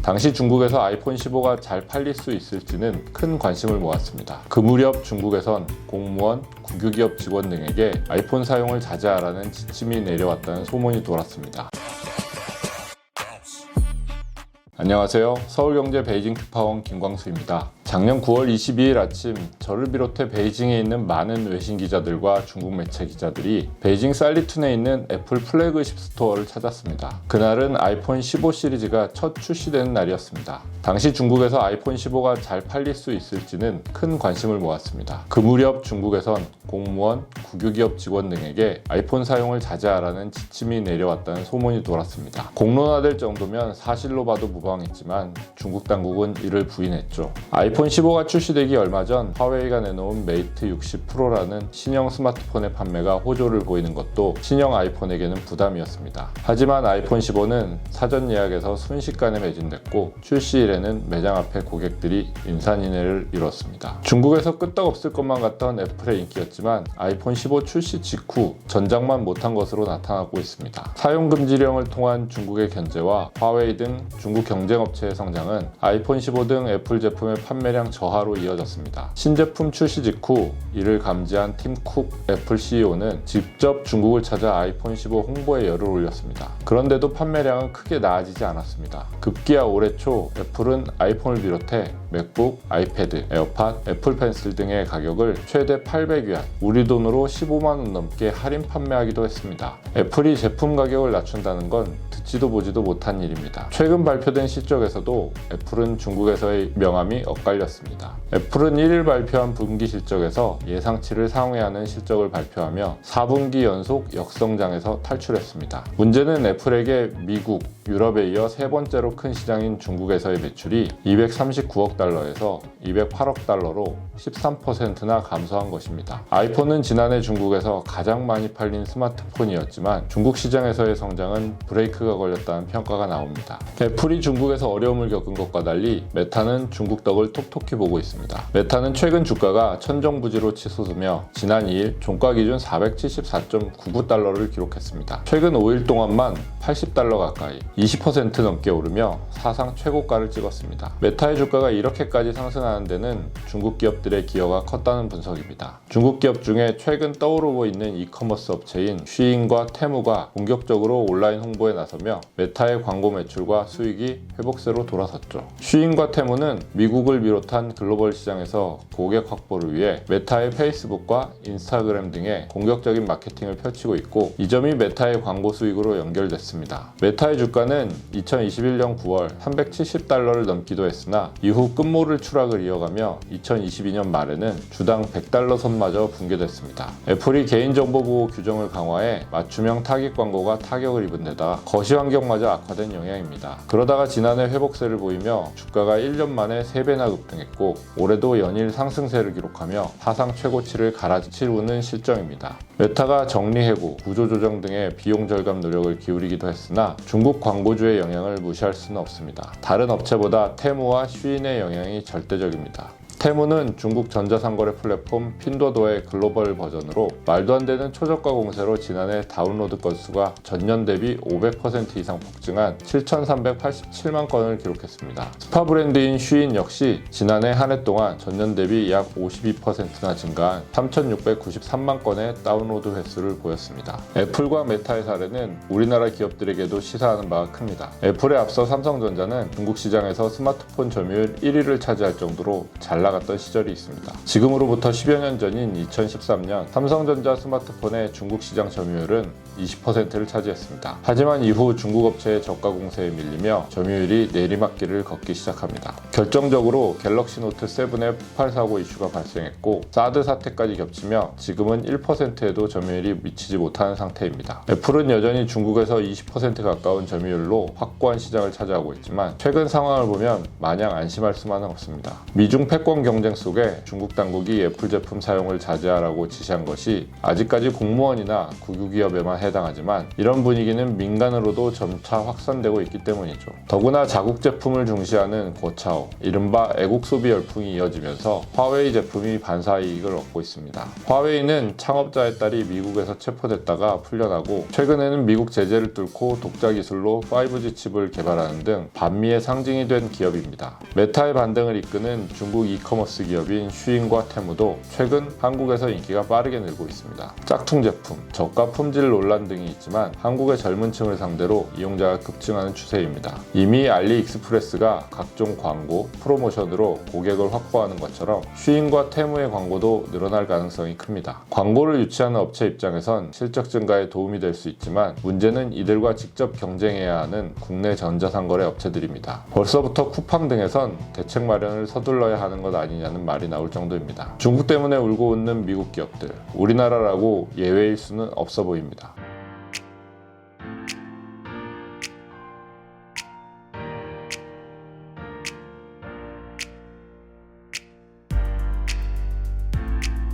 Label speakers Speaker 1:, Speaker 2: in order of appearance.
Speaker 1: 당시 중국에서 아이폰 15가 잘 팔릴 수 있을지는 큰 관심을 모았습니다. 그 무렵 중국에선 공무원, 국유기업 직원 등에게 아이폰 사용을 자제하라는 지침이 내려왔다는 소문이 돌았습니다. 안녕하세요. 서울경제 베이징 특파원 김광수입니다. 작년 9월 22일 아침 저를 비롯해 베이징에 있는 많은 외신 기자들과 중국 매체 기자들이 베이징 살리툰에 있는 애플 플래그십 스토어를 찾았습니다. 그날은 아이폰 15 시리즈가 첫 출시되는 날이었습니다. 당시 중국에서 아이폰 15가 잘 팔릴 수 있을지는 큰 관심을 모았습니다. 그 무렵 중국에선 공무원, 국유기업 직원 등에게 아이폰 사용을 자제하라는 지침이 내려왔다는 소문이 돌았습니다. 공론화될 정도면 사실로 봐도 무방했지만 중국 당국은 이를 부인했죠. 아이폰 15가 출시되기 얼마 전 화웨이가 내놓은 메이트 60 프로라는 신형 스마트폰의 판매가 호조를 보이는 것도 신형 아이폰에게는 부담이었습니다. 하지만 아이폰 15는 사전 예약에서 순식간에 매진됐고 출시일에는 매장 앞에 고객들이 인산인해를 이뤘습니다. 중국에서 끄떡없을 것만 같던 애플의 인기였지만 아이폰 15 출시 직후 전작만 못한 것으로 나타나고 있습니다. 사용금지령을 통한 중국의 견제와 화웨이 등 중국 경쟁업체의 성장은 아이폰 15 등 애플 제품의 판매량 저하로 이어졌습니다. 신제품 출시 직후 이를 감지한 팀 쿡 애플 CEO는 직접 중국을 찾아 아이폰 15 홍보에 열을 올렸습니다. 그런데도 판매량은 크게 나아지지 않았습니다. 급기야 올해 초 애플은 아이폰을 비롯해 맥북, 아이패드, 에어팟, 애플 펜슬 등의 가격을 최대 800위안, 우리 돈으로 15만원 넘게 할인 판매하기도 했습니다. 애플이 제품 가격을 낮춘다는 건 듣지도 보지도 못한 일입니다. 최근 발표된 실적에서도 애플은 중국에서의 명함이 엇갈렸습니다. 애플은 1일 발표한 분기 실적에서 예상치를 상회하는 실적을 발표하며 4분기 연속 역성장에서 탈출했습니다. 문제는 애플에게 미국, 유럽에 이어 세 번째로 큰 시장인 중국에서의 매출이 239억 달러에서 208억 달러로 13%나 감소한 것입니다. 아이폰은 지난해 중국에서 가장 많이 팔린 스마트폰이었지만 중국 시장에서의 성장은 브레이크가 걸렸다는 평가가 나옵니다. 애플이 중국에서 어려움을 겪은 것과 달리 메타는 중국 덕을 톡톡히 보고 있습니다. 메타는 최근 주가가 천정부지로 치솟으며 지난 2일 종가 기준 474.99달러를 기록했습니다. 최근 5일 동안만 80달러 가까이 20% 넘게 오르며 사상 최고가를 찍었습니다. 메타의 주가가 이렇게까지 상승하는 데는 중국 기업들의 기여가 컸다는 분석입니다. 중국 기업 중에 최근 떠오르고 있는 이커머스 업체인 쉬인과 테무가 본격적으로 온라인 홍보에 나서며 메타의 광고 매출과 수익이 회복세로 돌아섰죠. 쉬인과 테무는 미국을 비롯한 글로벌 시장에서 고객 확보를 위해 메타의 페이스북과 인스타그램 등의 공격적인 마케팅을 펼치고 있고 이 점이 메타의 광고 수익으로 연결됐습니다. 메타의 주가는 2021년 9월 370달러를 넘기도 했으나 이후 끝모를 추락을 이어가며 2022년 말에는 주당 100달러 선마저 붕괴됐습니다. 애플이 개인정보 보호 규정을 강화해 맞춤형 타깃 광고가 타격을 입은 데다 거시 환경마저 악화된 영향입니다. 그러다가 지난해 회복세를 보이며 주가가 1년 만에 3배나 급등했고 올해도 연일 상승세를 기록하며 사상 최고치를 갈아치우는 실정입니다. 메타가 정리해고, 구조조정 등의 비용 절감 노력을 기울이기도 했으나 중국 광고주의 영향을 무시할 수는 없습니다. 다른 업체보다 테무와 쉬인의 영향이 절대적입니다. 테무는 중국 전자상거래 플랫폼 핀도도의 글로벌 버전으로 말도 안 되는 초저가 공세로 지난해 다운로드 건수가 전년 대비 500% 이상 폭증한 7,387만 건을 기록했습니다. 스파 브랜드인 쉬인 역시 지난해 한 해 동안 전년 대비 약 52%나 증가한 3,693만 건의 다운로드 횟수를 보였습니다. 애플과 메타의 사례는 우리나라 기업들에게도 시사하는 바가 큽니다. 애플에 앞서 삼성전자는 중국 시장에서 스마트폰 점유율 1위를 차지할 정도로 잘 나갔던 시절이 있습니다. 지금으로부터 10여 년 전인 2013년 삼성전자 스마트폰의 중국 시장 점유율은 20%를 차지했습니다. 하지만 이후 중국 업체의 저가 공세에 밀리며 점유율이 내리막길을 걷기 시작합니다. 결정적으로 갤럭시 노트 7의 폭발 사고 이슈가 발생했고 사드 사태까지 겹치며 지금은 1%에도 점유율이 미치지 못하는 상태입니다. 애플은 여전히 중국에서 20% 가까운 점유율로 확고한 시장을 차지하고 있지만 최근 상황을 보면 마냥 안심할 수만은 없습니다. 미중 패권 경쟁 속에 중국 당국이 애플 제품 사용을 자제하라고 지시한 것이 아직까지 공무원이나 국유기업에만 해당하지만 이런 분위기는 민간으로도 점차 확산되고 있기 때문이죠. 더구나 자국 제품을 중시하는 고차오, 이른바 애국 소비 열풍이 이어지면서 화웨이 제품이 반사이익을 얻고 있습니다. 화웨이는 창업자의 딸이 미국에서 체포됐다가 풀려나고 최근에는 미국 제재를 뚫고 독자 기술로 5G 칩을 개발하는 등 반미의 상징이 된 기업입니다. 메타의 반등을 이끄는 중국 이커머스 기업인 쉬인과 테무도 최근 한국에서 인기가 빠르게 늘고 있습니다. 짝퉁 제품, 저가 품질 논란 등이 있지만 한국의 젊은 층을 상대로 이용자가 급증하는 추세입니다. 이미 알리익스프레스가 각종 광고, 프로모션으로 고객을 확보하는 것처럼 쉬인과 테무의 광고도 늘어날 가능성이 큽니다. 광고를 유치하는 업체 입장에선 실적 증가에 도움이 될 수 있지만 문제는 이들과 직접 경쟁해야 하는 국내 전자상거래 업체들입니다. 벌써부터 쿠팡 등에선 대책 마련을 서둘러야 하는 것 아니냐는 말이 나올 정도입니다. 중국 때문에 울고 웃는 미국 기업들, 우리나라라고 예외일 수는 없어 보입니다.